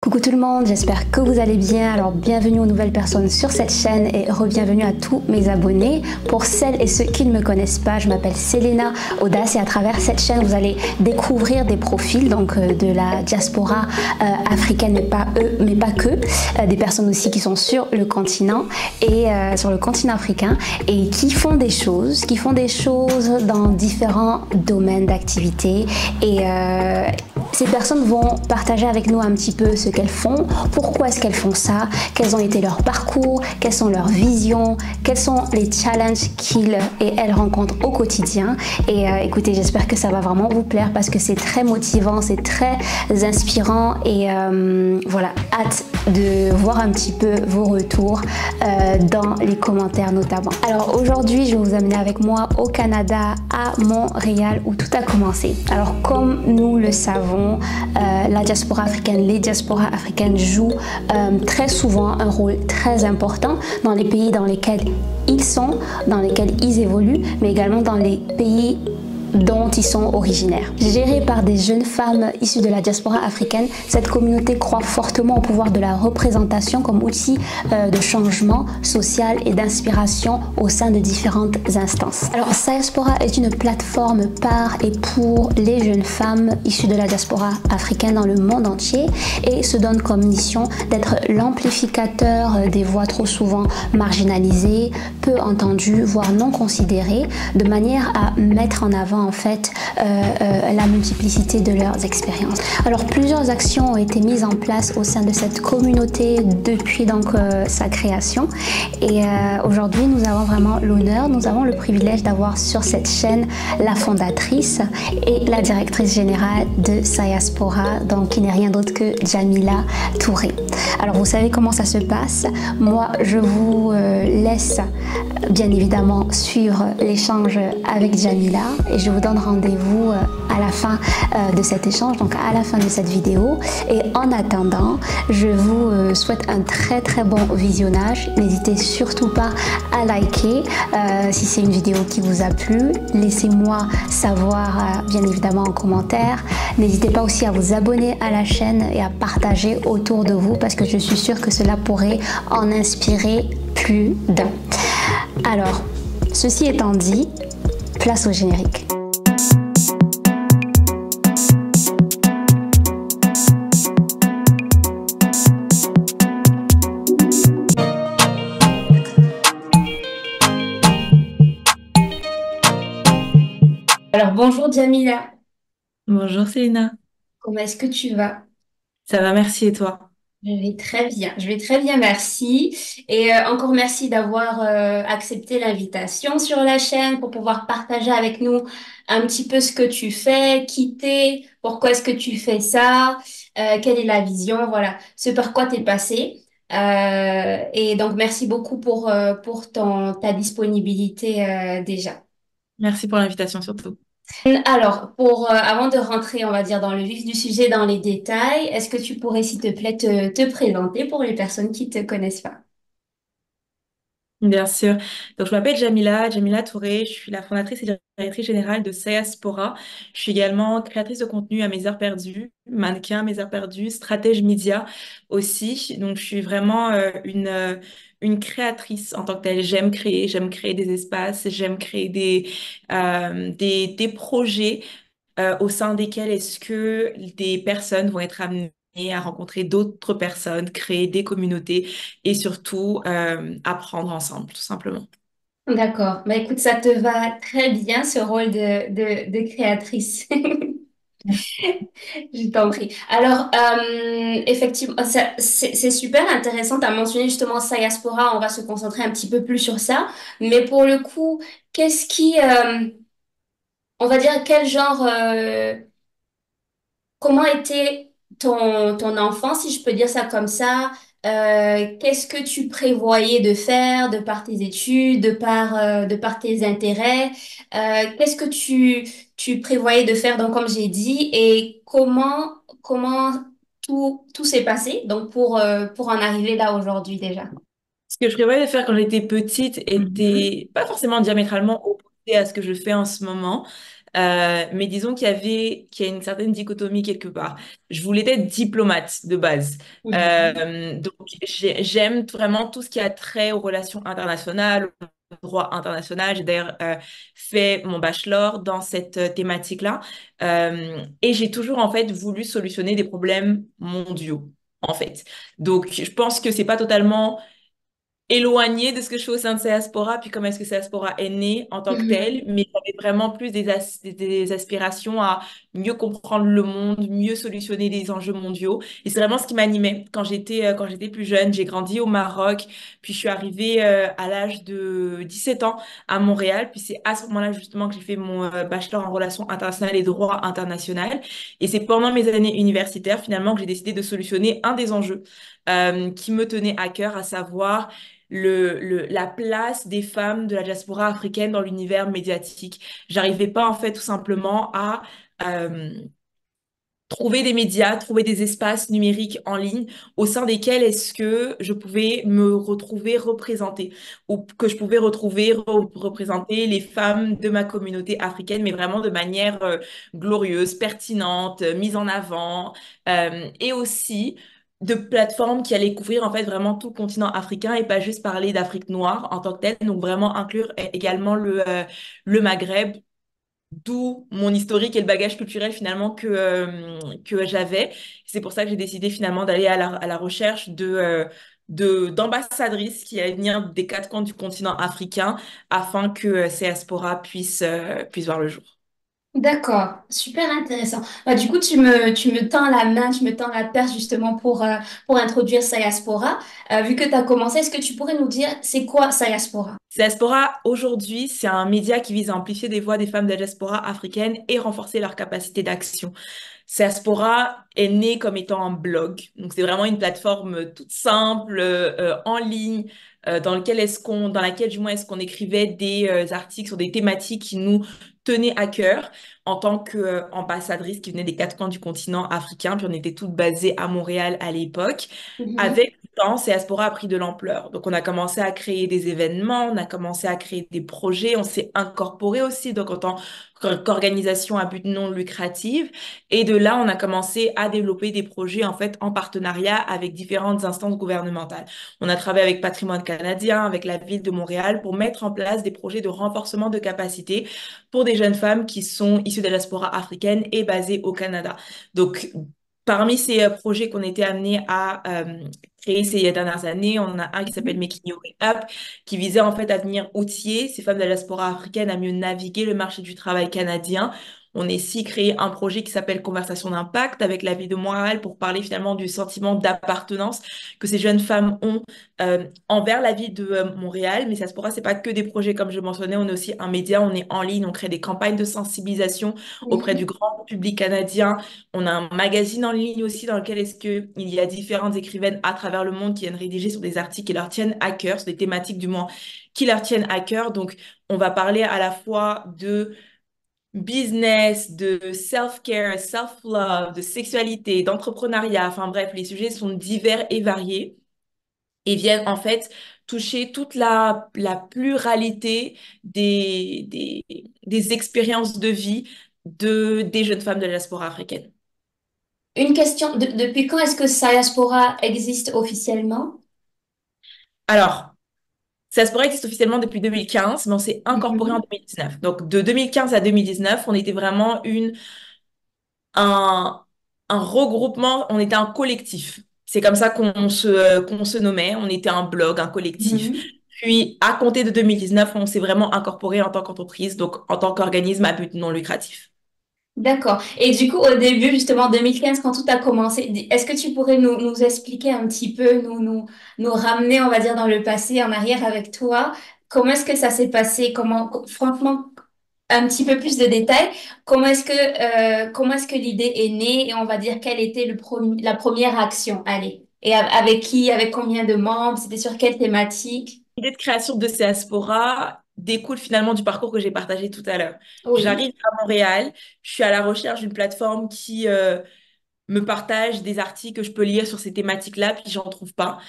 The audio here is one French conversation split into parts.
Coucou tout le monde, j'espère que vous allez bien. Alors bienvenue aux nouvelles personnes sur cette chaîne et re-bienvenue à tous mes abonnés. Pour celles et ceux qui ne me connaissent pas, je m'appelle Selena Audace et à travers cette chaîne vous allez découvrir des profils donc de la diaspora africaine, mais pas que, des personnes aussi qui sont sur le continent et sur le continent africain et qui font des choses, dans différents domaines d'activité et ces personnes vont partager avec nous un petit peu ce qu'elles font, pourquoi est-ce qu'elles font ça, quels ont été leurs parcours, quelles sont leurs visions, quels sont les challenges qu'ils et elles rencontrent au quotidien. Et écoutez, j'espère que ça va vraiment vous plaire parce que c'est très motivant, c'est très inspirant et voilà, hâte de voir un petit peu vos retours dans les commentaires notamment. Alors aujourd'hui, je vais vous amener avec moi au Canada, à Montréal où tout a commencé. Alors comme nous le savons, la diaspora africaine, les diasporas africaines jouent très souvent un rôle très important dans les pays dans lesquels ils sont, dans lesquels ils évoluent, mais également dans les pays dont ils sont originaires. Gérée par des jeunes femmes issues de la diaspora africaine, cette communauté croit fortement au pouvoir de la représentation comme outil de changement social et d'inspiration au sein de différentes instances. Alors, Diaspora est une plateforme par et pour les jeunes femmes issues de la diaspora africaine dans le monde entier et se donne comme mission d'être l'amplificateur des voix trop souvent marginalisées, peu entendues, voire non considérées, de manière à mettre en avant en fait la multiplicité de leurs expériences. Alors plusieurs actions ont été mises en place au sein de cette communauté depuis donc sa création et aujourd'hui nous avons vraiment l'honneur, nous avons le privilège d'avoir sur cette chaîne la fondatrice et la directrice générale de Diaspora, donc qui n'est rien d'autre que Jamila Touré. Alors vous savez comment ça se passe, moi je vous laisse bien évidemment suivre l'échange avec Jamila et je vous donne rendez-vous à la fin de cet échange, donc à la fin de cette vidéo. Et en attendant, je vous souhaite un très bon visionnage. N'hésitez surtout pas à liker si c'est une vidéo qui vous a plu. Laissez-moi savoir bien évidemment en commentaire. N'hésitez pas aussi à vous abonner à la chaîne et à partager autour de vous parce que je suis sûre que cela pourrait en inspirer plus d'un. Alors, ceci étant dit, place au générique. Alors bonjour Jamila, Bonjour Céline, comment est-ce que tu vas? ça va, merci et toi? Je vais très bien, merci. Et encore merci d'avoir accepté l'invitation sur la chaîne pour pouvoir partager avec nous un petit peu ce que tu fais, qui t'es, pourquoi est-ce que tu fais ça, quelle est la vision, voilà, ce par quoi t'es passé. Et donc merci beaucoup pour ta disponibilité déjà. Merci pour l'invitation surtout. Alors, avant de rentrer, on va dire, dans le vif du sujet, dans les détails, est-ce que tu pourrais, s'il te plaît, te présenter pour les personnes qui te connaissent pas? Bien sûr. Donc je m'appelle Jamila Touré, je suis la fondatrice et directrice générale de Diaspora. Je suis également créatrice de contenu à mes heures perdues, mannequin à mes heures perdues, stratège média aussi. Donc je suis vraiment une créatrice en tant que telle. J'aime créer des espaces, j'aime créer des projets au sein desquels est-ce que des personnes vont être amenées à rencontrer d'autres personnes, créer des communautés et surtout apprendre ensemble, tout simplement. D'accord. Bah, écoute, ça te va très bien, ce rôle de créatrice. Je t'en prie. Alors, effectivement, c'est super intéressant. Tu as mentionné justement Diaspora. On va se concentrer un petit peu plus sur ça. Mais pour le coup, qu'est-ce qui, on va dire, quel genre, comment était ton enfance, si je peux dire ça comme ça? Qu'est-ce que tu prévoyais de faire de par tes études, de par tes intérêts? Qu'est-ce que tu prévoyais de faire, donc, comme j'ai dit, et comment tout s'est passé donc pour en arriver là aujourd'hui déjà? Ce que je prévoyais de faire quand j'étais petite Mhm. était pas forcément diamétralement opposé à ce que je fais en ce moment. Mais disons qu'il y a une certaine dichotomie quelque part. Je voulais être diplomate de base. Mhm. Donc, j'aime vraiment tout ce qui a trait aux relations internationales, au droit international. J'ai d'ailleurs fait mon bachelor dans cette thématique-là. Et j'ai toujours, en fait, voulu solutionner des problèmes mondiaux, en fait. Donc, je pense que c'est pas totalement éloigné de ce que je fais au sein de Diaspora, puis comment est-ce que Diaspora est né en tant que tel, mais j'avais vraiment plus des aspirations à mieux comprendre le monde, mieux solutionner des enjeux mondiaux. Et c'est vraiment ce qui m'animait quand j'étais plus jeune. J'ai grandi au Maroc, puis je suis arrivée à l'âge de 17 ans à Montréal, puis c'est à ce moment-là justement que j'ai fait mon bachelor en relations internationales et droit international. Et c'est pendant mes années universitaires finalement que j'ai décidé de solutionner un des enjeux qui me tenait à cœur, à savoir la place des femmes de la diaspora africaine dans l'univers médiatique. J'arrivais pas en fait tout simplement à euh, trouver des médias, trouver des espaces numériques en ligne au sein desquels est-ce que je pouvais me retrouver représentée ou que je pouvais retrouver représenter les femmes de ma communauté africaine, mais vraiment de manière glorieuse, pertinente, mise en avant et aussi de plateformes qui allaient couvrir en fait vraiment tout le continent africain et pas juste parler d'Afrique noire en tant que telle, donc vraiment inclure également le Maghreb. D'où mon historique et le bagage culturel finalement que j'avais. C'est pour ça que j'ai décidé finalement d'aller à la recherche d'ambassadrices qui allaient venir des quatre coins du continent africain afin que ces diasporas puissent voir le jour. D'accord, super intéressant. Bah, du coup, tu me tends la main, tu me tends la perche justement pour introduire Sayaspora. Vu que tu as commencé, est-ce que tu pourrais nous dire c'est quoi Sayaspora? Diaspora, aujourd'hui, c'est un média qui vise à amplifier des voix des femmes de la diaspora africaine et renforcer leur capacité d'action. Diaspora est né comme étant un blog. Donc, c'est vraiment une plateforme toute simple, en ligne, dans laquelle, du moins, est-ce qu'on écrivait des articles sur des thématiques qui nous tenaient à cœur en tant qu'ambassadrice qui venait des quatre coins du continent africain. Puis, on était toutes basées à Montréal à l'époque. Mhm. Avec le temps, Diaspora a pris de l'ampleur. Donc, on a commencé à créer des événements, on a commencé à créer des projets, on s'est incorporé aussi, donc en tant qu'organisation à but non lucratif. Et de là, on a commencé à développer des projets en fait en partenariat avec différentes instances gouvernementales. On a travaillé avec Patrimoine canadien, avec la ville de Montréal pour mettre en place des projets de renforcement de capacité pour des jeunes femmes qui sont issues de la diaspora africaine et basées au Canada. Donc, parmi ces projets qu'on était amenés à créer ces dernières années, on en a un qui s'appelle Making Your Way Up, qui visait en fait à venir outiller ces femmes de la diaspora africaine à mieux naviguer le marché du travail canadien. On a aussi créé un projet qui s'appelle Conversation d'impact avec la ville de Montréal pour parler finalement du sentiment d'appartenance que ces jeunes femmes ont envers la ville de Montréal. Mais ça se pourra, c'est pas que des projets comme je mentionnais, on est aussi un média, on est en ligne, on crée des campagnes de sensibilisation auprès du Mhm. grand public canadien. On a un magazine en ligne aussi dans lequel est-ce que il y a différentes écrivaines à travers le monde qui viennent rédiger sur des articles qui leur tiennent à cœur, sur des thématiques du moins qui leur tiennent à cœur. Donc, on va parler à la fois de business, de self-care, self-love, de sexualité, d'entrepreneuriat. Enfin bref, les sujets sont divers et variés et viennent en fait toucher toute la pluralité des expériences de vie des jeunes femmes de la diaspora africaine. Une question, depuis quand est-ce que Sayaspora existe officiellement? Alors, Diaspora existe officiellement depuis 2015, mais on s'est incorporé en Mhm. 2019. Donc, de 2015 à 2019, on était vraiment un, un regroupement, on était un collectif. C'est comme ça qu'on se nommait. On était un blog, un collectif. Mhm. Puis, à compter de 2019, on s'est vraiment incorporé en tant qu'entreprise, donc en tant qu'organisme à but non lucratif. D'accord. Et du coup, au début, justement, en 2015, quand tout a commencé, est-ce que tu pourrais nous expliquer un petit peu, nous ramener, on va dire, dans le passé, en arrière avec toi? Comment est-ce que ça s'est passé? Franchement, un petit peu plus de détails. Comment est-ce que l'idée est née et on va dire quelle était la première action? Allez. Et avec qui, avec combien de membres? C'était sur quelle thématique? L'idée de création de Diaspora découle finalement du parcours que j'ai partagé tout à l'heure. Oui. J'arrive à Montréal, je suis à la recherche d'une plateforme qui me partage des articles que je peux lire sur ces thématiques-là, puis j'en trouve pas.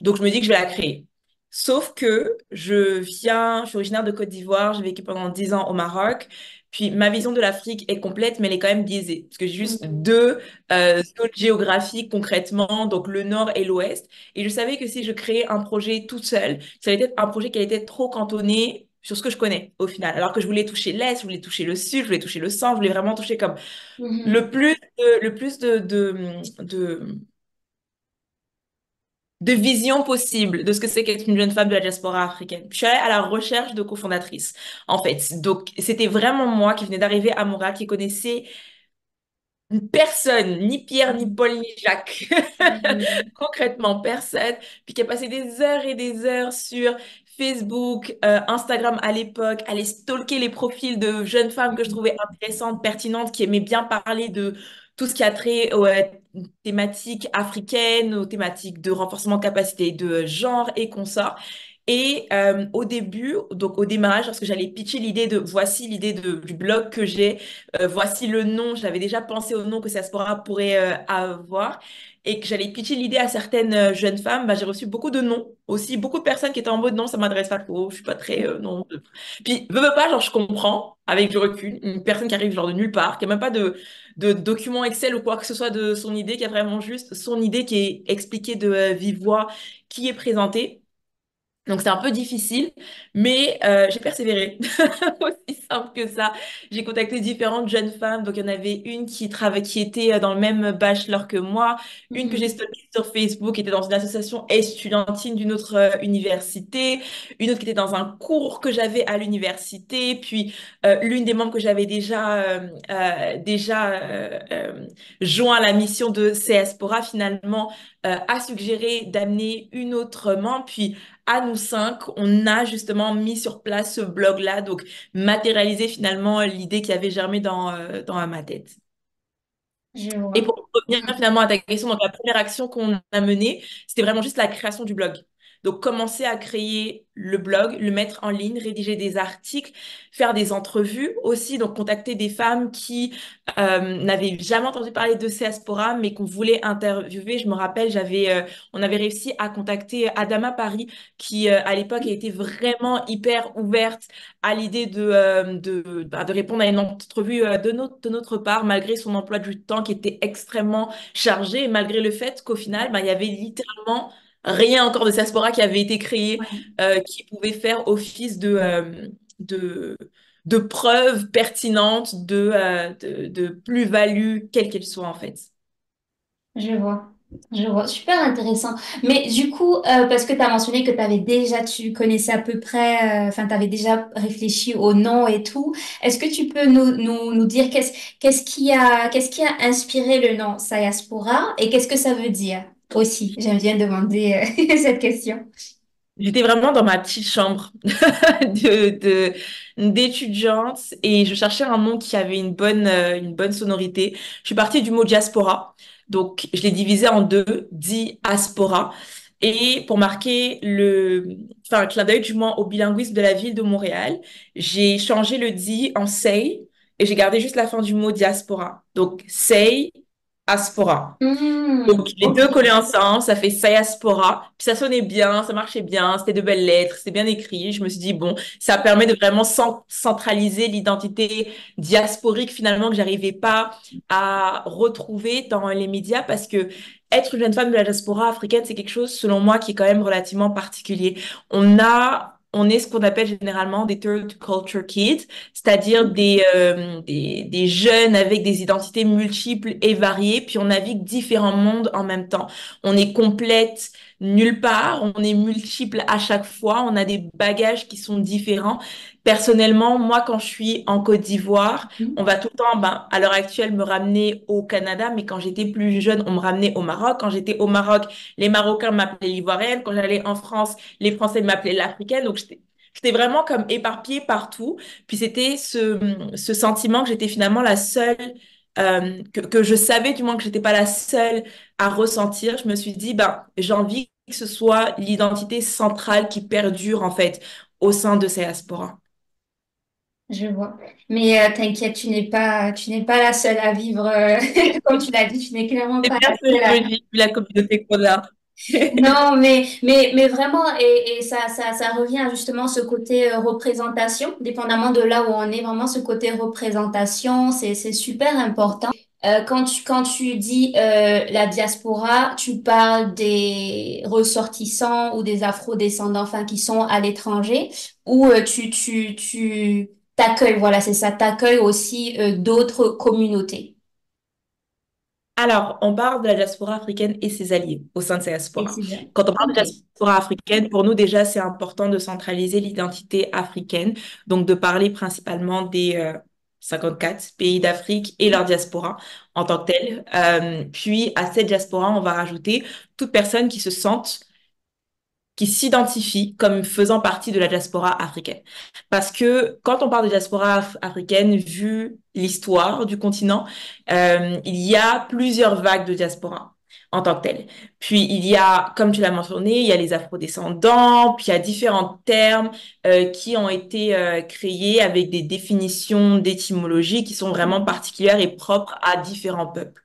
Donc, je me dis que je vais la créer. Sauf que je suis originaire de Côte d'Ivoire, j'ai vécu pendant 10 ans au Maroc. Puis ma vision de l'Afrique est complète, mais elle est quand même biaisée. Parce que j'ai juste Mhm. deux zones géographiques concrètement, donc le nord et l'ouest. Et je savais que si je créais un projet toute seule, ça allait être un projet qui allait être trop cantonné sur ce que je connais au final. Alors que je voulais toucher l'est, je voulais toucher le sud, je voulais toucher le centre, je voulais vraiment toucher comme Mhm. le plus de vision possible de ce que c'est qu'être une jeune femme de la diaspora africaine. Je suis allée à la recherche de cofondatrices, en fait. Donc, c'était vraiment moi qui venais d'arriver à Montréal, qui connaissait personne, ni Pierre, ni Mhm. Paul, ni Jacques. Mhm. Concrètement, personne. Puis qui a passé des heures et des heures sur Facebook, Instagram à l'époque, aller stalker les profils de jeunes femmes que je trouvais intéressantes, pertinentes, qui aimaient bien parler de tout ce qui a trait aux thématiques africaines, aux thématiques de renforcement de capacité de genre et consorts. Et au début, donc au démarrage, parce que j'allais pitcher l'idée de voici l'idée du blog que j'ai, voici le nom, j'avais déjà pensé au nom que Diaspora pourrait avoir et que j'allais pitcher l'idée à certaines jeunes femmes, bah, j'ai reçu beaucoup de noms aussi, beaucoup de personnes qui étaient en mode non, ça m'adresse pas trop, je suis pas très non. Puis veux pas, genre je comprends avec du recul, une personne qui arrive genre de nulle part, qui a même pas de document Excel ou quoi que ce soit de son idée, qui a vraiment juste son idée qui est expliquée de vive voix, qui est présentée. Donc c'est un peu difficile, mais j'ai persévéré. Aussi simple que ça. J'ai contacté différentes jeunes femmes. Donc il y en avait une qui était dans le même bachelor que moi, une que j'ai Mhm. stalkée sur Facebook, qui était dans une association estudiantine d'une autre université, une autre qui était dans un cours que j'avais à l'université, puis l'une des membres que j'avais déjà joint à la mission de CSPORA finalement a suggéré d'amener une autre membre, puis à nous cinq, on a justement mis sur place ce blog-là, donc matérialiser finalement l'idée qui avait germé dans ma tête. Je Et vois. pour revenir finalement à ta question, donc la première action qu'on a menée, c'était vraiment juste la création du blog. Donc commencer à créer le blog, le mettre en ligne, rédiger des articles, faire des entrevues aussi, donc contacter des femmes qui n'avaient jamais entendu parler de Diaspora, mais qu'on voulait interviewer. Je me rappelle, on avait réussi à contacter Adama Paris, qui à l'époque a été vraiment hyper ouverte à l'idée de répondre à une entrevue de notre part, malgré son emploi du temps qui était extrêmement chargé, et malgré le fait qu'au final, bah, il y avait littéralement rien encore de Diaspora qui avait été créé, Ouais. qui pouvait faire office de, de preuve pertinente de plus-value, quelle qu'elle soit en fait. Je vois. Je vois. Super intéressant. Mais du coup, parce que tu as mentionné que tu connaissais à peu près, enfin, tu avais déjà réfléchi au nom et tout. Est-ce que tu peux nous dire qu'est-ce qui a inspiré le nom Sayaspora et qu'est-ce que ça veut dire aussi? J'aime bien demander cette question. J'étais vraiment dans ma petite chambre d'étudiante et je cherchais un nom qui avait une bonne sonorité. Je suis partie du mot diaspora. Donc, je l'ai divisé en deux, diaspora. Et pour marquer enfin, un clin d'œil du moins au bilinguisme de la ville de Montréal, j'ai changé le di en say et j'ai gardé juste la fin du mot diaspora. Donc, say, aspora. Donc, les Ok. deux collés ensemble, ça fait Sayaspora. Puis ça sonnait bien, ça marchait bien, c'était de belles lettres, c'était bien écrit. Je me suis dit, bon, ça permet de vraiment centraliser l'identité diasporique finalement que j'arrivais pas à retrouver dans les médias parce que être une jeune femme de la diaspora africaine, c'est quelque chose, selon moi, qui est quand même relativement particulier. On est ce qu'on appelle généralement des third culture kids, c'est-à-dire des jeunes avec des identités multiples et variées, puis on navigue différents mondes en même temps. On est complète nulle part, on est multiple à chaque fois, on a des bagages qui sont différents. Personnellement, moi, quand je suis en Côte d'Ivoire, on va tout le temps, ben, à l'heure actuelle, me ramener au Canada, mais quand j'étais plus jeune, on me ramenait au Maroc. Quand j'étais au Maroc, les Marocains m'appelaient l'Ivoirienne. Quand j'allais en France, les Français m'appelaient l'Africaine. Donc, j'étais vraiment comme éparpillée partout. Puis c'était ce sentiment que j'étais finalement la seule, que je savais du moins que j'étais pas la seule à ressentir. Je me suis dit, ben, j'ai envie que ce soit l'identité centrale qui perdure en fait au sein de ces diasporas. Je vois. Mais t'inquiète, tu n'es pas la seule à vivre, comme tu l'as dit, tu n'es clairement C'est pas bien la ce que seule je à... me dis, vu la communauté qu'on a. Non, mais vraiment, et ça revient à justement ce côté représentation, dépendamment de là où on est, vraiment ce côté représentation, c'est super important. Quand tu dis la diaspora, tu parles des ressortissants ou des afro-descendants, enfin, qui sont à l'étranger, ou tu t'accueilles, voilà, c'est ça, t'accueilles aussi d'autres communautés. Alors, on parle de la diaspora africaine et ses alliés au sein de ces Et diasporas. c'est bien. Quand on parle de Ok. diaspora africaine, pour nous déjà, c'est important de centraliser l'identité africaine, donc de parler principalement des 54 pays d'Afrique et leur diaspora en tant que telle. Puis, à cette diaspora, on va rajouter toute personne qui se sente qui s'identifient comme faisant partie de la diaspora africaine. Parce que quand on parle de diaspora africaine, vu l'histoire du continent, il y a plusieurs vagues de diaspora en tant que telle. Puis il y a, comme tu l'as mentionné, il y a les afrodescendants, puis il y a différents termes qui ont été créés avec des définitions d'étymologie qui sont vraiment particulières et propres à différents peuples.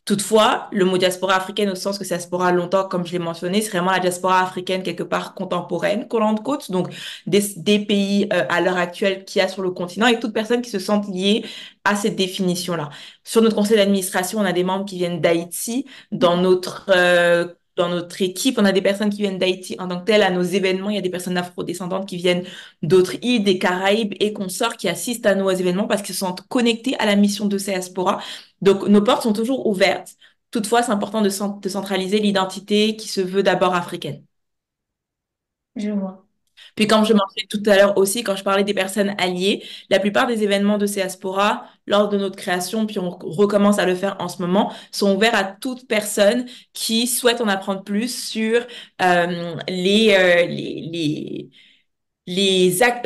Toutefois, le mot diaspora africaine, au sens que c'est diaspora longtemps, comme je l'ai mentionné, c'est vraiment la diaspora africaine quelque part contemporaine, côte, donc des pays à l'heure actuelle qu'il y a sur le continent et toute personne qui se sente liée à cette définition-là. Sur notre conseil d'administration, on a des membres qui viennent d'Haïti. Dans notre équipe, on a des personnes qui viennent d'Haïti en tant que telles. À nos événements, il y a des personnes afrodescendantes qui viennent d'autres îles, des Caraïbes et consorts qui assistent à nos événements parce qu'ils se sentent connectés à la mission de ces diaspora. Donc, nos portes sont toujours ouvertes. Toutefois, c'est important de centraliser l'identité qui se veut d'abord africaine. Je vois. Puis, comme je mentionnais tout à l'heure aussi, quand je parlais des personnes alliées, la plupart des événements de ces diaspora, lors de notre création, puis on recommence à le faire en ce moment, sont ouverts à toute personne qui souhaite en apprendre plus sur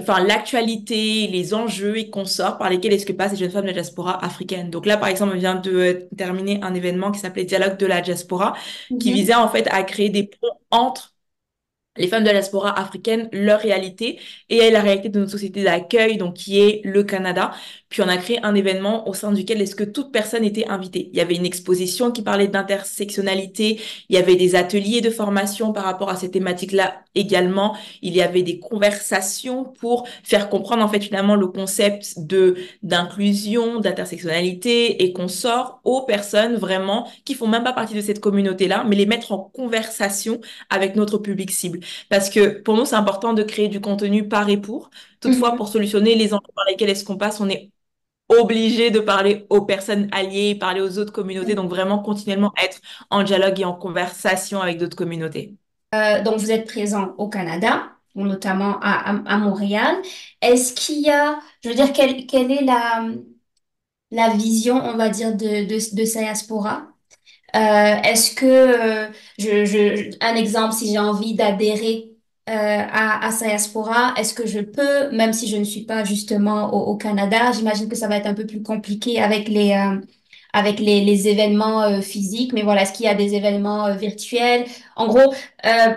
enfin, l'actualité, les enjeux et consorts par lesquels est-ce que passent les jeunes femmes de la diaspora africaine. Donc là, par exemple, on vient de terminer un événement qui s'appelait Dialogue de la diaspora, qui visait en fait à créer des ponts entre les femmes de la diaspora africaine, leur réalité et la réalité de notre société d'accueil, donc qui est le Canada. Puis on a créé un événement au sein duquel est-ce que toute personne était invitée. Il y avait une exposition qui parlait d'intersectionnalité, il y avait des ateliers de formation par rapport à ces thématiques-là également, il y avait des conversations pour faire comprendre en fait finalement le concept de d'inclusion, d'intersectionnalité et qu'on sort aux personnes vraiment qui font même pas partie de cette communauté-là, mais les mettre en conversation avec notre public cible. Parce que pour nous, c'est important de créer du contenu par et pour. Toutefois, Mhm. pour solutionner les enjeux par lesquels est-ce qu'on passe, on est obligé de parler aux personnes alliées, parler aux autres communautés, donc vraiment continuellement être en dialogue et en conversation avec d'autres communautés. Donc, vous êtes présent au Canada, notamment à Montréal. Est-ce qu'il y a, je veux dire, quelle est la vision, on va dire, de ces diaspora? Est-ce que, un exemple, si j'ai envie d'adhérer à ces diaspora, est-ce que je peux, même si je ne suis pas justement au Canada, j'imagine que ça va être un peu plus compliqué avec les événements physiques, mais voilà, est-ce qu'il y a des événements virtuels? En gros, euh,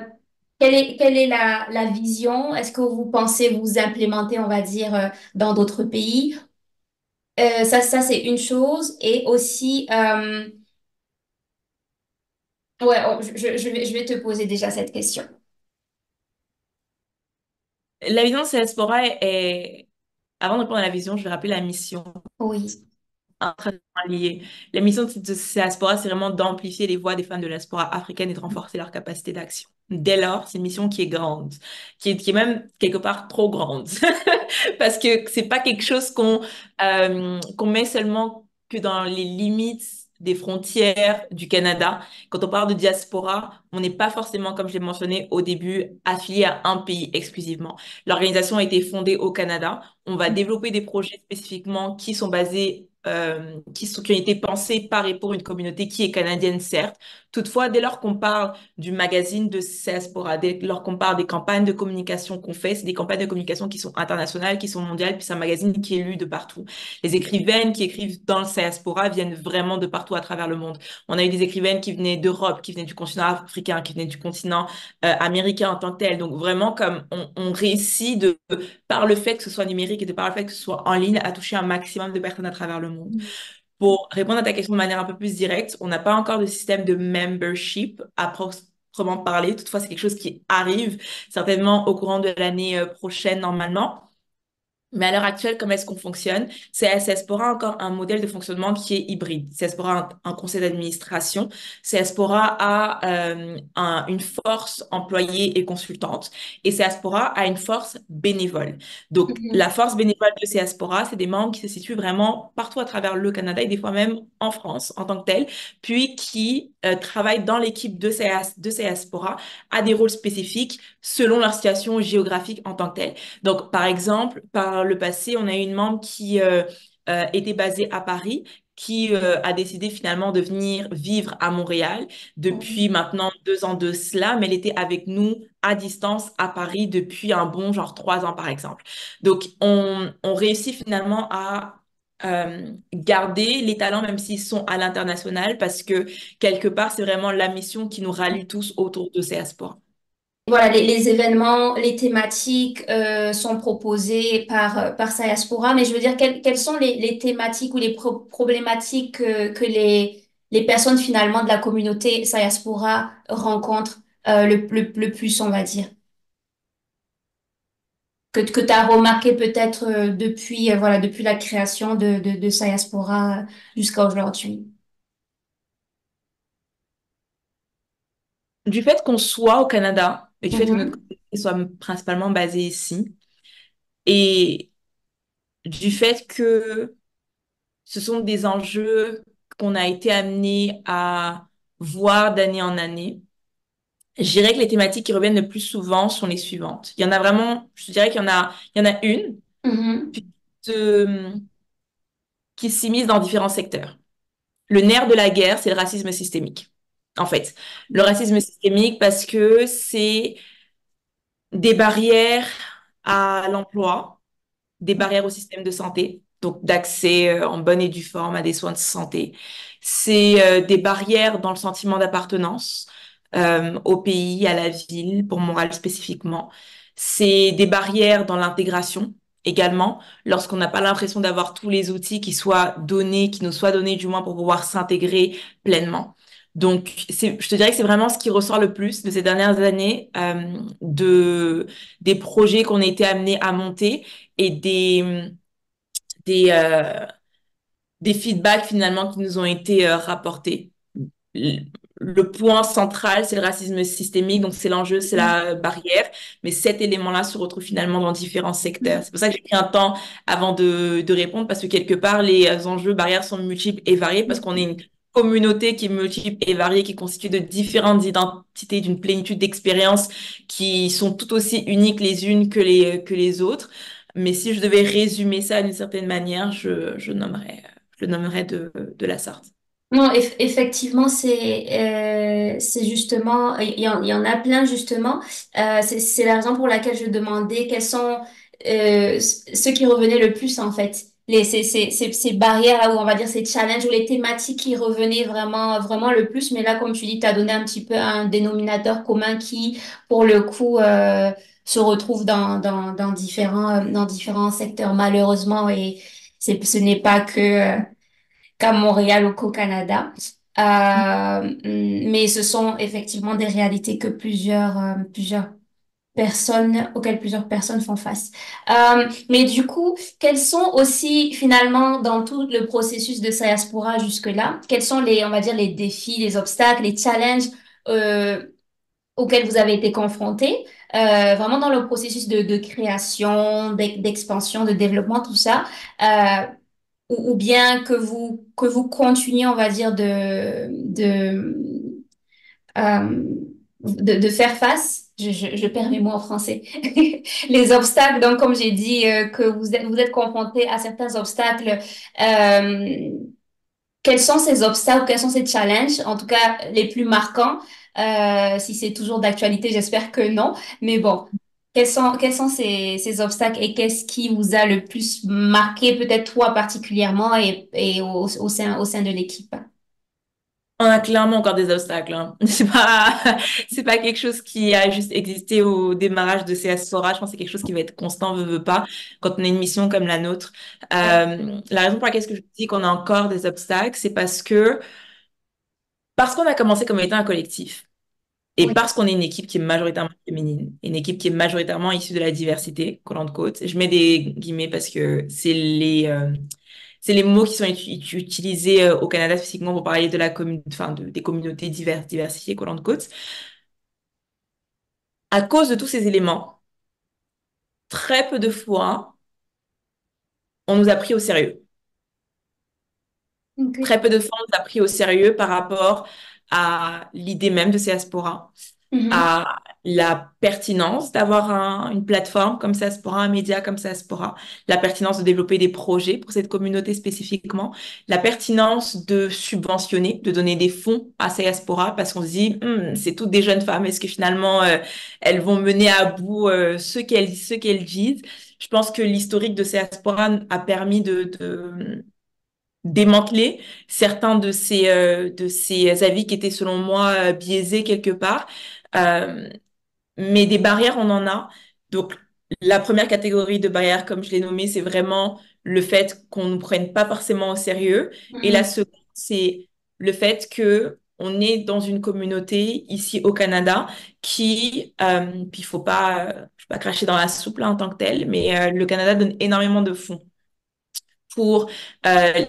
quelle est la vision? Est-ce que vous pensez vous implémenter, on va dire, dans d'autres pays? Ça c'est une chose. Et aussi, ouais, je vais te poser déjà cette question. La vision de cette diaspora avant de répondre à la vision, je vais rappeler la mission Oui. intrinsèquement liées. La mission de ces diasporas, c'est vraiment d'amplifier les voix des femmes de la diaspora africaine et de renforcer leur capacité d'action. Dès lors, c'est une mission qui est grande, qui est même quelque part trop grande, parce que c'est pas quelque chose qu'on met seulement que dans les limites des frontières du Canada. Quand on parle de diaspora, on n'est pas forcément, comme je l'ai mentionné au début, affilié à un pays exclusivement. L'organisation a été fondée au Canada. On va développer des projets spécifiquement qui sont basés, qui ont été pensés par et pour une communauté qui est canadienne, certes. Toutefois, dès lors qu'on parle du magazine de Diaspora, dès lors qu'on parle des campagnes de communication qu'on fait, c'est des campagnes de communication qui sont internationales, qui sont mondiales, puis c'est un magazine qui est lu de partout. Les écrivaines qui écrivent dans le Diaspora viennent vraiment de partout à travers le monde. On a eu des écrivaines qui venaient d'Europe, qui venaient du continent africain, qui venaient du continent américain en tant que tel. Donc vraiment, comme on réussit par le fait que ce soit numérique et par le fait que ce soit en ligne, à toucher un maximum de personnes à travers le monde. Pour répondre à ta question de manière un peu plus directe, on n'a pas encore de système de membership proprement parler. Toutefois, c'est quelque chose qui arrive certainement au courant de l'année prochaine normalement. Mais à l'heure actuelle, comment est-ce qu'on fonctionne? CSSPORA a encore un modèle de fonctionnement qui est hybride. CSSPORA a un conseil d'administration. CSSPORA a une force employée et consultante. Et CSSPORA a une force bénévole. Donc, la Mhm. force bénévole de CSSPORA, c'est des membres qui se situent vraiment partout à travers le Canada et des fois même en France en tant que tel, puis qui travaillent dans l'équipe de CSSPORA à des rôles spécifiques selon leur situation géographique en tant que telle. Donc, par exemple, par le passé, on a eu une membre qui était basée à Paris, qui a décidé finalement de venir vivre à Montréal depuis Mhm. maintenant 2 ans de cela, mais elle était avec nous à distance à Paris depuis un bon genre 3 ans, par exemple. Donc, on réussit finalement à garder les talents, même s'ils sont à l'international, parce que quelque part, c'est vraiment la mission qui nous rallie tous autour de ces sports. Voilà, les événements, les thématiques sont proposés par Sayaspora, mais je veux dire, quelles sont les thématiques ou les problématiques que les personnes finalement de la communauté Sayaspora rencontrent le plus, on va dire, que tu as remarqué peut-être depuis, voilà, depuis la création de Sayaspora jusqu'à aujourd'hui. Du fait qu'on soit au Canada et du fait que notre Mhm, communauté soit principalement basée ici, et du fait que ce sont des enjeux qu'on a été amené à voir d'année en année, je dirais que les thématiques qui reviennent le plus souvent sont les suivantes. Il y en a vraiment, je dirais qu'il y en a une mhm, puis, euh, qui s'immisce dans différents secteurs. Le nerf de la guerre, c'est le racisme systémique. En fait, le racisme systémique parce que c'est des barrières à l'emploi, des barrières au système de santé, donc d'accès en bonne et due forme à des soins de santé. C'est des barrières dans le sentiment d'appartenance au pays, à la ville, pour Montréal spécifiquement. C'est des barrières dans l'intégration également, lorsqu'on n'a pas l'impression d'avoir tous les outils qui soient donnés, qui nous soient donnés du moins pour pouvoir s'intégrer pleinement. Donc, je te dirais que c'est vraiment ce qui ressort le plus de ces dernières années, des projets qu'on a été amenés à monter et des, euh, des feedbacks finalement qui nous ont été rapportés. Le le point central, c'est le racisme systémique, donc c'est l'enjeu, c'est la barrière, mais cet élément-là se retrouve finalement dans différents secteurs. C'est pour ça que j'ai pris un temps avant de répondre, parce que quelque part, les enjeux, barrières sont multiples et variés, parce qu'on est une communauté qui est multiple et variée, qui est constituée de différentes identités, d'une plénitude d'expériences qui sont tout aussi uniques les unes que les autres. Mais si je devais résumer ça d'une certaine manière, je le nommerais de la sorte. Non, effectivement, c'est justement, il y en a plein justement. C'est la raison pour laquelle je demandais quels sont ceux qui revenaient le plus en fait. Ces barrières-là, ou on va dire ces challenges ou les thématiques qui revenaient vraiment le plus. Mais là, comme tu dis, tu as donné un petit peu un dénominateur commun qui, pour le coup, se retrouve dans différents secteurs malheureusement. Et ce n'est pas qu'à Montréal ou qu'au Canada. Mais ce sont effectivement des réalités que auxquelles plusieurs personnes font face. Mais du coup, quels sont aussi finalement dans tout le processus de Sayaspora jusque-là, quels sont on va dire, les défis, les obstacles, les challenges euh, auxquels vous avez été confrontés, vraiment dans le processus de création, d'expansion, de développement, tout ça. Ou bien que vous continuez, on va dire, euh, de faire face, je perds mes mots en français, les obstacles. Donc, comme j'ai dit, que vous êtes confronté à certains obstacles. Euh, Quels sont ces obstacles, quels sont ces challenges, en tout cas les plus marquants? Si c'est toujours d'actualité, j'espère que non. Mais bon, quels sont ces obstacles et qu'est-ce qui vous a le plus marqué, peut-être toi particulièrement et au sein de l'équipe? On a clairement encore des obstacles, hein. C'est pas quelque chose qui a juste existé au démarrage de CS Sora. Je pense que c'est quelque chose qui va être constant, veut pas, quand on a une mission comme la nôtre. La raison pour laquelle je dis qu'on a encore des obstacles, c'est parce qu'on a commencé comme étant un collectif. Et Oui. parce qu'on est une équipe qui est majoritairement féminine, une équipe qui est majoritairement issue de la diversité, Côte. Je mets des guillemets parce que c'est les mots qui sont utilisés au Canada spécifiquement pour parler de la enfin, des communautés diverses, diversifiées, Côte. À cause de tous ces éléments, très peu de fois, on nous a pris au sérieux. Ok. Très peu de fois, on nous a pris au sérieux par rapport à l'idée même de ces diasporas, Mhm. à la pertinence d'avoir une plateforme comme Diaspora, un média comme Diaspora, la pertinence de développer des projets pour cette communauté spécifiquement, la pertinence de subventionner, de donner des fonds à ces diasporas parce qu'on se dit, c'est toutes des jeunes femmes, est-ce que finalement elles vont mener à bout ce qu'elles disent? Je pense que l'historique de ces diasporas a permis de démanteler certains de ces avis qui étaient selon moi biaisés quelque part. Euh, mais des barrières, on en a. Donc, la première catégorie de barrières, comme je l'ai nommé, c'est vraiment le fait qu'on ne nous prenne pas forcément au sérieux. Et la Mhm. seconde, c'est le fait que on est dans une communauté ici au Canada puis il faut pas cracher dans la soupe là en tant que tel, mais le Canada donne énormément de fonds pour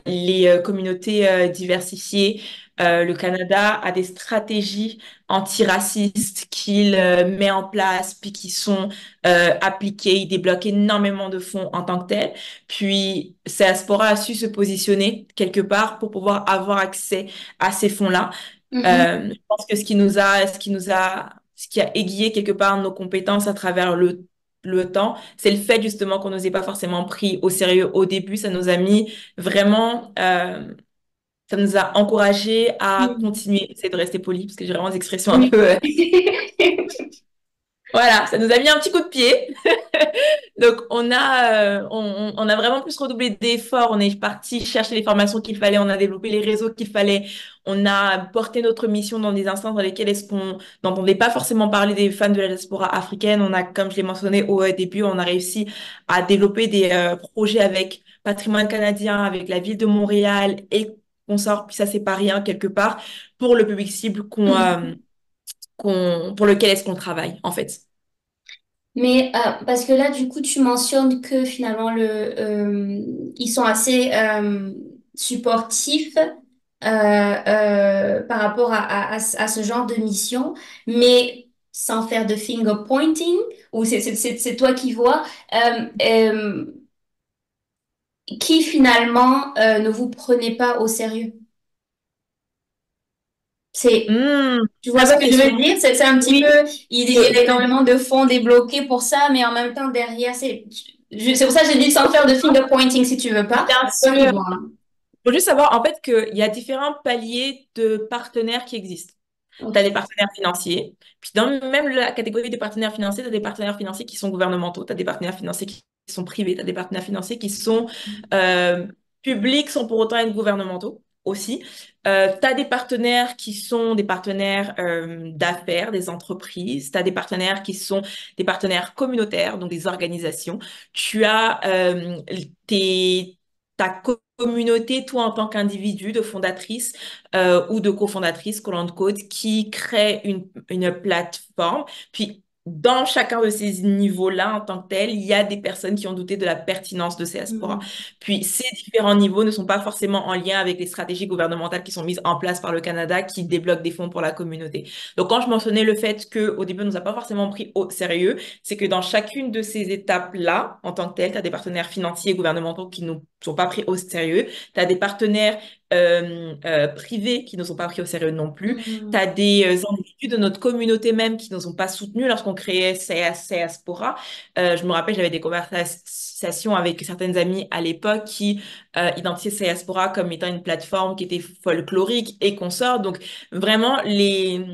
les communautés diversifiées. Le Canada a des stratégies antiracistes qu'il met en place, puis qui sont appliquées. Il débloque énormément de fonds en tant que tel. Puis, Diaspora a su se positionner quelque part pour pouvoir avoir accès à ces fonds-là. Mhm. Je pense que ce qui a aiguillé quelque part nos compétences à travers le temps, c'est le fait justement qu'on nous ait pas forcément pris au sérieux au début. Ça nous a mis vraiment, ça nous a encouragés à Mhm. continuer. C'est de rester poli parce que j'ai vraiment des expressions un Oui. peu, voilà, ça nous a mis un petit coup de pied. Donc, on a vraiment plus redoublé d'efforts. On est parti chercher les formations qu'il fallait. On a développé les réseaux qu'il fallait. On a porté notre mission dans des instances dans lesquelles est-ce qu'on n'entendait pas forcément parler des femmes de la diaspora africaine. On a, comme je l'ai mentionné au début, on a réussi à développer des projets avec Patrimoine canadien, avec la ville de Montréal et qu'on sort. Puis ça, c'est pas rien quelque part pour le public cible pour lequel est-ce qu'on travaille, en fait. Mais parce que là, du coup, tu mentionnes que finalement, ils sont assez supportifs par rapport à ce genre de mission, mais sans faire de finger pointing, ou c'est toi qui vois, qui finalement ne vous prenez pas au sérieux. C'est, tu vois Très ce bonne que je veux question. dire? C'est un petit peu, Oui, il y a énormément de fonds débloqués pour ça, mais en même temps, derrière, c'est pour ça que j'ai dit sans faire de finger pointing si tu veux pas. bien C'est toi qui sûr. vois, hein. Il faut juste savoir en fait qu'il y a différents paliers de partenaires qui existent. Tu as des Ok. partenaires financiers, puis dans même la catégorie des partenaires financiers, tu as des partenaires financiers qui sont gouvernementaux, tu as des partenaires financiers qui sont privés, tu as des partenaires financiers qui sont euh, publics sans pour autant être gouvernementaux aussi. Tu as des partenaires qui sont des partenaires d'affaires, des entreprises, tu as des partenaires qui sont des partenaires communautaires, donc des organisations. Tu as ta communauté, toi en tant qu'individu, de fondatrice ou de cofondatrice, Code, qui crée une plateforme. Puis, dans chacun de ces niveaux-là, en tant que tel, il y a des personnes qui ont douté de la pertinence de ces diasporas. Mhm. Puis, ces différents niveaux ne sont pas forcément en lien avec les stratégies gouvernementales qui sont mises en place par le Canada, qui débloquent des fonds pour la communauté. Donc, quand je mentionnais le fait qu'au début, on ne nous a pas forcément pris au sérieux, c'est que dans chacune de ces étapes-là, en tant que tel, tu as des partenaires financiers et gouvernementaux qui ne nous sont pas pris au sérieux. Tu as des partenaires privés qui ne sont pas pris au sérieux non plus. Tu Mhm. as des individus de notre communauté même qui ne nous ont pas soutenus lorsqu'on créait Diaspora. Je me rappelle, j'avais des conversations avec certaines amies à l'époque qui identifiaient Diaspora comme étant une plateforme qui était folklorique et consorts. Donc, vraiment, les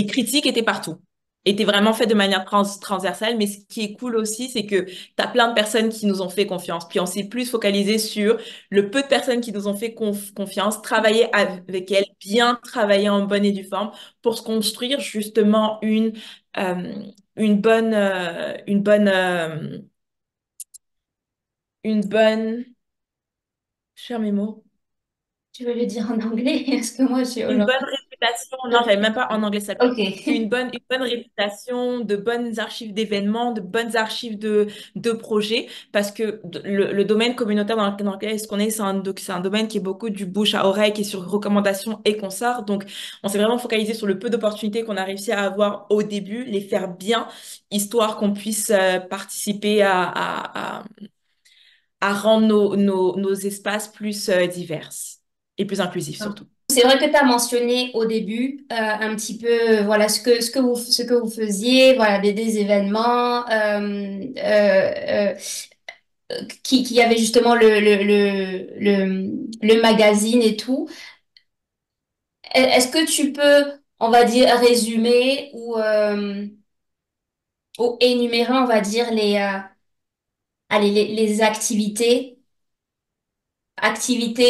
critiques étaient partout. Étaient vraiment faites de manière transversale, mais ce qui est cool aussi, c'est que tu as plein de personnes qui nous ont fait confiance. Puis on s'est plus focalisé sur le peu de personnes qui nous ont fait confiance, travailler avec elles, bien travailler en bonne et due forme pour se construire justement euh, une bonne, une bonne, cher mes mots, Tu veux le dire en anglais? Est-ce que moi, j'ai une bonne aujourd'hui. réputation, non, j'avais même pas en anglais ça s'appelle. Ok. Une bonne réputation, de bonnes archives d'événements, de bonnes archives de projets, parce que le domaine communautaire dans lequel est-ce qu'on est, c'est un domaine qui est beaucoup du bouche à oreille, qui est sur recommandation et consort. Donc, on s'est vraiment focalisé sur le peu d'opportunités qu'on a réussi à avoir au début, les faire bien, histoire qu'on puisse participer à rendre nos espaces plus divers et plus inclusifs surtout. C'est vrai que tu as mentionné au début un petit peu voilà ce que vous faisiez, voilà des événements qui avaient justement le magazine et tout. Est-ce que tu peux, on va dire, résumer ou énumérer, on va dire, allez, les activités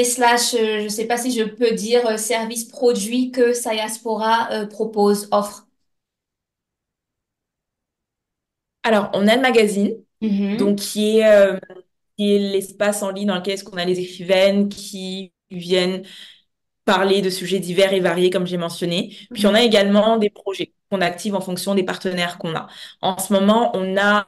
slash, je sais pas si je peux dire, services produits que Sayaspora propose, offre. Alors, on a le magazine, donc Mhm, qui est l'espace en ligne dans lequel est-ce qu'on a les écrivaines qui viennent parler de sujets divers et variés, comme j'ai mentionné. Puis on a mhm, également des projets qu'on active en fonction des partenaires qu'on a. En ce moment, on a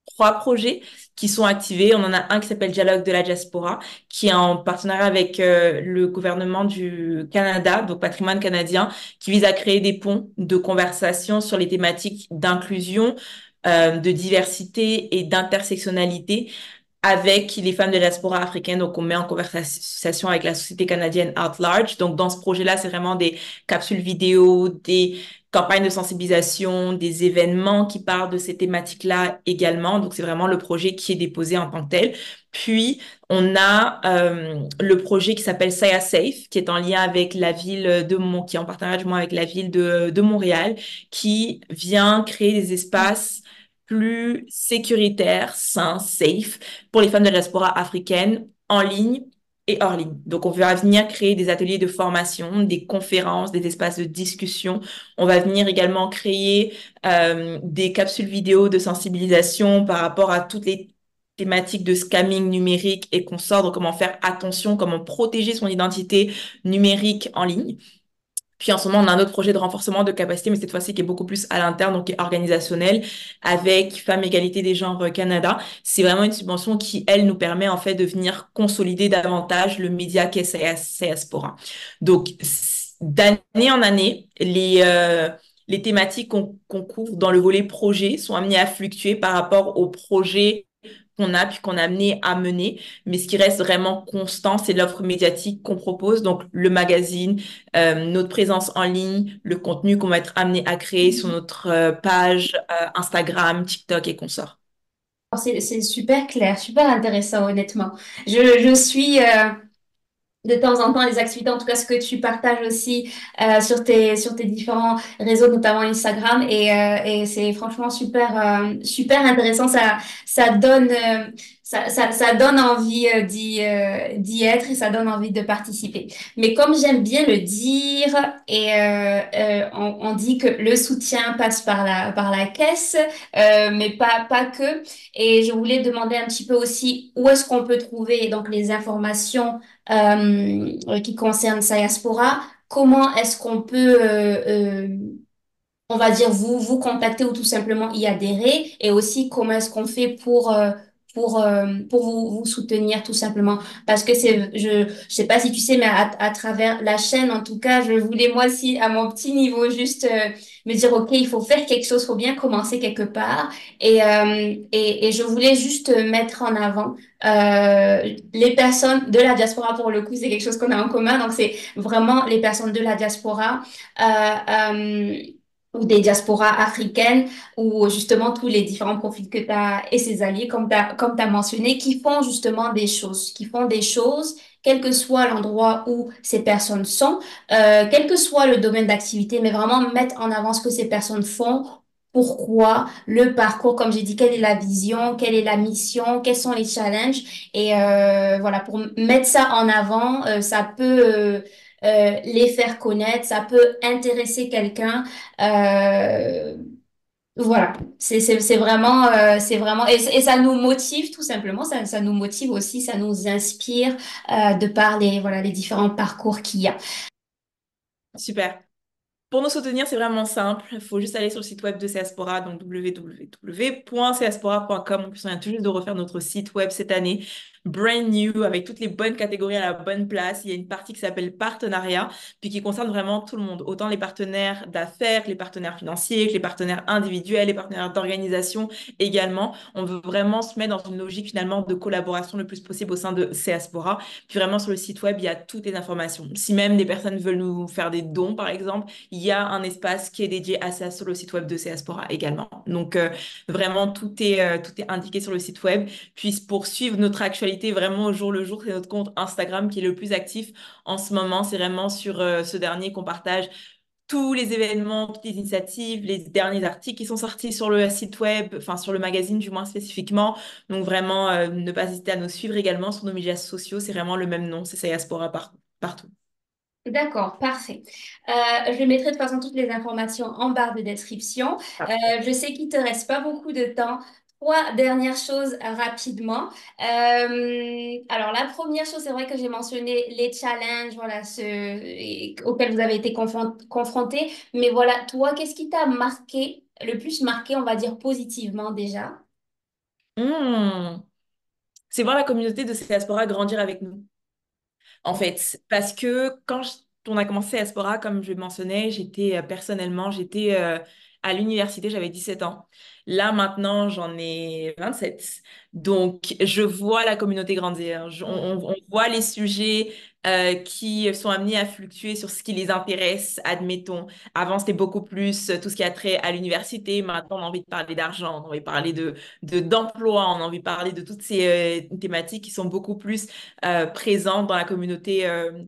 3 projets qui sont activés. On en a un qui s'appelle Dialogue de la diaspora, qui est en partenariat avec le gouvernement du Canada, donc Patrimoine canadien, qui vise à créer des ponts de conversation sur les thématiques d'inclusion, de diversité et d'intersectionnalité avec les femmes de la diaspora africaine. Donc, on met en conversation avec la société canadienne at large. Donc, dans ce projet-là, c'est vraiment des capsules vidéo, des campagnes de sensibilisation, des événements qui parlent de ces thématiques-là également. Donc, c'est vraiment le projet qui est déposé en tant que tel. Puis, on a le projet qui s'appelle Saya Safe, qui est en lien avec la ville qui est en partenariat du moins avec la ville de Montréal, qui vient créer des espaces plus sécuritaires, sains, safe pour les femmes de la diaspora africaine en ligne et hors ligne. Donc, on va venir créer des ateliers de formation, des conférences, des espaces de discussion. On va venir également créer des capsules vidéo de sensibilisation par rapport à toutes les thématiques de scamming numérique et consorts, donc comment faire attention, comment protéger son identité numérique en ligne. Puis en ce moment, on a un autre projet de renforcement de capacité, mais cette fois-ci qui est beaucoup plus à l'interne, donc qui est organisationnel, avec Femmes Égalité des genres Canada. C'est vraiment une subvention qui, elle, nous permet en fait de venir consolider davantage le média qu'est Diaspora. Donc, d'année en année, les thématiques qu'on couvre dans le volet projet sont amenées à fluctuer par rapport aux projets qu'on a puis qu'on a amené à mener. Mais ce qui reste vraiment constant, c'est l'offre médiatique qu'on propose, donc le magazine, notre présence en ligne, le contenu qu'on va être amené à créer sur mhm. notre page Instagram, TikTok et consorts. C'est super clair, super intéressant, honnêtement. Je suis de temps en temps les activités, en tout cas ce que tu partages aussi sur tes différents réseaux, notamment Instagram, et c'est franchement super intéressant. Ça donne ça donne envie d'y être et ça donne envie de participer. Mais comme j'aime bien le dire, on dit que le soutien passe par par la caisse, mais pas que. Et je voulais demander un petit peu aussi où est-ce qu'on peut trouver donc les informations qui concerne Sayaspora, comment est-ce qu'on peut, on va dire, vous contacter ou tout simplement y adhérer, et aussi comment est-ce qu'on fait pour vous soutenir tout simplement. Parce que je sais pas si tu sais, mais à travers la chaîne, en tout cas, je voulais moi aussi, à mon petit niveau, juste me dire, OK, il faut faire quelque chose, il faut bien commencer quelque part. Et je voulais juste mettre en avant les personnes de la diaspora, pour le coup, c'est quelque chose qu'on a en commun. Donc, c'est vraiment les personnes de la diaspora. Ou des diasporas africaines, ou justement tous les différents profils que tu as et ses alliés, comme tu mentionné, qui font justement qui font des choses, quel que soit l'endroit où ces personnes sont, quel que soit le domaine d'activité, mais vraiment mettre en avant ce que ces personnes font. Pourquoi, le parcours, comme j'ai dit, quelle est la vision, quelle est la mission, quels sont les challenges. Et voilà, pour mettre ça en avant, ça peut les faire connaître, ça peut intéresser quelqu'un. Euh, voilà, c'est vraiment, et ça nous motive tout simplement, ça nous motive aussi, ça nous inspire de par voilà, les différents parcours qu'il y a. Super. Pour nous soutenir, c'est vraiment simple. Il faut juste aller sur le site web de Caspora, donc www.caspora.com. En plus, on vient tout juste de refaire notre site web cette année, brand new, avec toutes les bonnes catégories à la bonne place. Il y a une partie qui s'appelle partenariat, puis qui concerne vraiment tout le monde, autant les partenaires d'affaires, que les partenaires financiers, que les partenaires individuels, les partenaires d'organisation également. On veut vraiment se mettre dans une logique finalement de collaboration le plus possible au sein de Caspora. Puis vraiment sur le site web, il y a toutes les informations. Si même des personnes veulent nous faire des dons, par exemple, il y a un espace qui est dédié à ça sur le site web de Caspora également. Donc, vraiment, tout est indiqué sur le site web. Puis, pour suivre notre actualité vraiment au jour le jour, c'est notre compte Instagram qui est le plus actif en ce moment. C'est vraiment sur ce dernier qu'on partage tous les événements, toutes les initiatives, les derniers articles qui sont sortis sur le site web, enfin sur le magazine du moins spécifiquement. Donc, vraiment, ne pas hésiter à nous suivre également sur nos médias sociaux. C'est vraiment le même nom, c'est Diaspora partout. D'accord, parfait. Je mettrai de toute façon toutes les informations en barre de description. Je sais qu'il te reste pas beaucoup de temps. Trois dernières choses rapidement. Alors la première chose, c'est vrai que j'ai mentionné les challenges, voilà, auxquels vous avez été confrontés. Mais voilà, toi, qu'est-ce qui t'a marqué, le plus marqué, on va dire positivement déjà? Hmm. C'est voir la communauté de Diaspora grandir avec nous. En fait, parce que on a commencé Aspora, comme je mentionnais, j'étais personnellement, j'étais à l'université, j'avais 17 ans. Là, maintenant, j'en ai 27. Donc, je vois la communauté grandir. On voit les sujets qui sont amenés à fluctuer sur ce qui les intéresse, admettons. Avant, c'était beaucoup plus tout ce qui a trait à l'université. Maintenant, on a envie de parler d'argent, on a envie de parler d'emploi, on a envie de parler de toutes ces thématiques qui sont beaucoup plus présente dans la communauté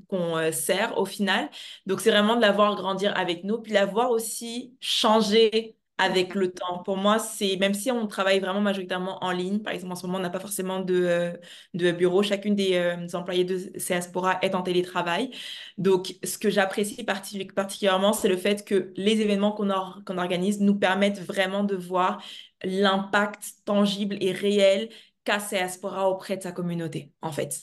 qu'on sert au final. Donc, c'est vraiment de la voir grandir avec nous, puis la voir aussi changer avec le temps. Pour moi, c'est même si on travaille vraiment majoritairement en ligne, par exemple, en ce moment, on n'a pas forcément de bureau. Chacune des employés de Diaspora est en télétravail. Donc, ce que j'apprécie particulièrement, c'est le fait que les événements qu'on organise nous permettent vraiment de voir l'impact tangible et réel qu'a Diaspora auprès de sa communauté, en fait.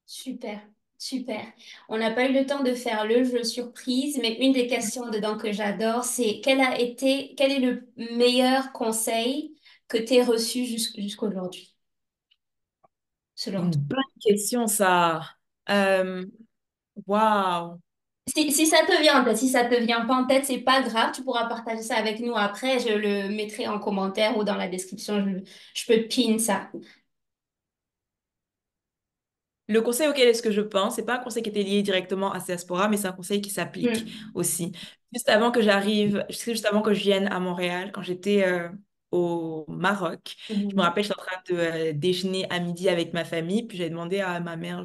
Super, super. On n'a pas eu le temps de faire le jeu surprise, mais une des questions dedans que j'adore, c'est quel est le meilleur conseil que tu aies reçu jusqu'aujourd'hui, selon Une toi? bonne question, ça. Euh, Waouh. Si ça te vient en tête, si ça te vient pas en tête, c'est pas grave, tu pourras partager ça avec nous après, je le mettrai en commentaire ou dans la description, je peux pin ça. Le conseil auquel est-ce que je pense, c'est pas un conseil qui était lié directement à Diaspora, mais c'est un conseil qui s'applique Hmm. aussi. Juste avant que j'arrive, je sais juste avant que je vienne à Montréal, quand j'étais au Maroc, je me Mhm. rappelle, j'étais en train de déjeuner à midi avec ma famille, puis j'ai demandé à ma mère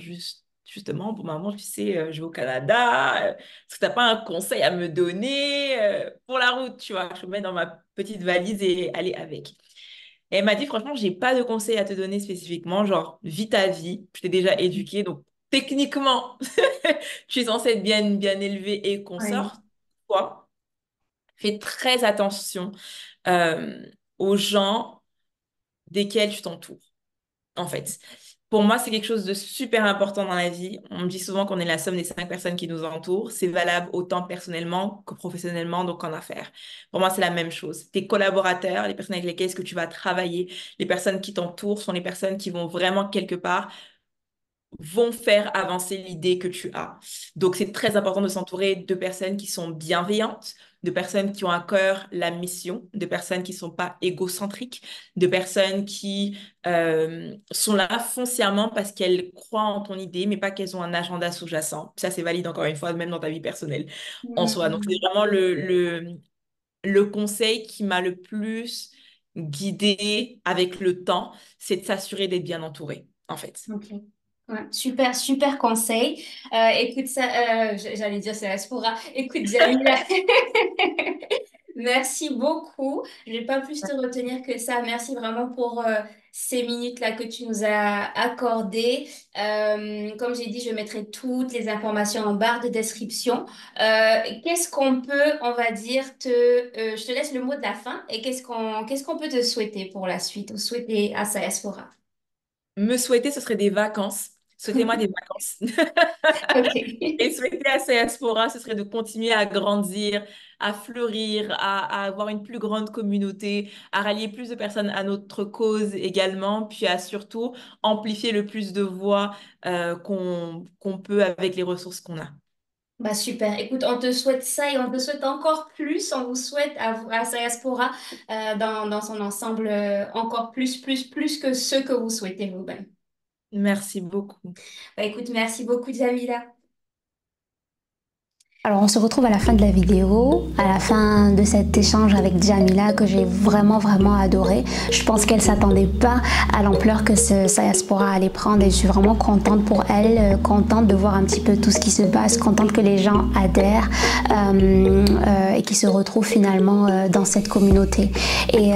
justement, pour maman, tu sais, je vais au Canada, est-ce que t'as pas un conseil à me donner pour la route, tu vois? Je me mets dans ma petite valise et aller avec. Et elle m'a dit, franchement, j'ai pas de conseils à te donner spécifiquement, genre, vis ta vie, je t'ai déjà éduquée, donc techniquement, tu es censée être bien élevée et qu'on Ouais. sorte. Quoi? Fais très attention euh, aux gens desquels tu t'entoures, en fait. Pour moi, c'est quelque chose de super important dans la vie. On me dit souvent qu'on est la somme des 5 personnes qui nous entourent. C'est valable autant personnellement que professionnellement, donc en affaires. Pour moi, c'est la même chose. Tes collaborateurs, les personnes avec lesquelles est-ce que tu vas travailler, les personnes qui t'entourent sont les personnes qui vont vraiment quelque part vont faire avancer l'idée que tu as. Donc, c'est très important de s'entourer de personnes qui sont bienveillantes, de personnes qui ont à cœur la mission, de personnes qui ne sont pas égocentriques, de personnes qui sont là foncièrement parce qu'elles croient en ton idée, mais pas qu'elles ont un agenda sous-jacent. Ça, c'est valide encore une fois, même dans ta vie personnelle en soi. Donc, c'est Hmm. vraiment le conseil qui m'a le plus guidée avec le temps, c'est de s'assurer d'être bien entouré, en fait. Ok. Ouais, super, super conseil. Écoute, ça, j'allais dire c'est Aspora. Écoute, Jamila, merci beaucoup. Je vais pas plus te retenir que ça. Merci vraiment pour ces minutes-là que tu nous as accordées. Comme j'ai dit, je mettrai toutes les informations en barre de description. Qu'est-ce qu'on peut, on va dire, je te laisse le mot de la fin et qu'est-ce qu'on peut te souhaiter pour la suite ou souhaiter à Aspora? Me souhaiter, ce serait des vacances. Souhaitez-moi des vacances. Ok. Et souhaiter à Diaspora, ce serait de continuer à grandir, à fleurir, à avoir une plus grande communauté, à rallier plus de personnes à notre cause également, puis à surtout amplifier le plus de voix qu'on peut avec les ressources qu'on a. Bah super. Écoute, on te souhaite ça et on te souhaite encore plus. On vous souhaite à Diaspora dans son ensemble encore plus que ce que vous souhaitez vous-même. Merci beaucoup. Bah écoute, merci beaucoup, Jamila. Alors on se retrouve à la fin de la vidéo, à la fin de cet échange avec Jamila que j'ai vraiment adoré. Je pense qu'elle s'attendait pas à l'ampleur que ce Diaspora allait prendre et je suis vraiment contente pour elle, contente de voir un petit peu tout ce qui se passe, contente que les gens adhèrent et qu'ils se retrouvent finalement dans cette communauté. Et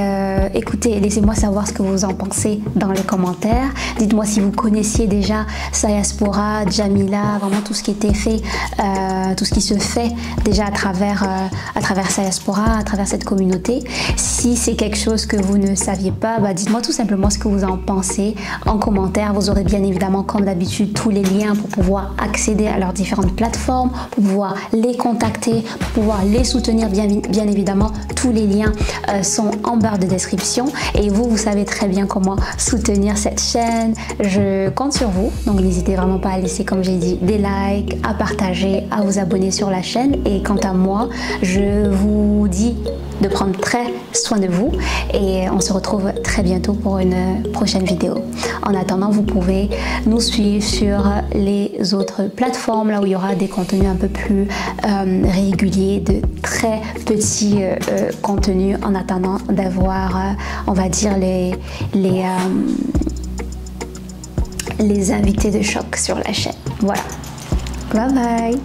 écoutez, laissez-moi savoir ce que vous en pensez dans les commentaires. Dites-moi si vous connaissiez déjà Diaspora, Jamila, vraiment tout ce qui était fait, tout ce qui se fait déjà à travers Diaspora, à travers cette communauté. Si c'est quelque chose que vous ne saviez pas, bah dites-moi tout simplement ce que vous en pensez en commentaire. Vous aurez bien évidemment, comme d'habitude, tous les liens pour pouvoir accéder à leurs différentes plateformes, pour pouvoir les contacter, pour pouvoir les soutenir. Bien évidemment, tous les liens sont en barre de description. Et vous savez très bien comment soutenir cette chaîne. Je compte sur vous. Donc n'hésitez vraiment pas à laisser, comme j'ai dit, des likes, à partager, à vous abonner sur la chaîne. Et quant à moi, je vous dis de prendre très soin de vous et on se retrouve très bientôt pour une prochaine vidéo. En attendant, vous pouvez nous suivre sur les autres plateformes, là où il y aura des contenus un peu plus réguliers, de très petits contenus, en attendant d'avoir, on va dire, les invités de choc sur la chaîne. Voilà. Bye bye.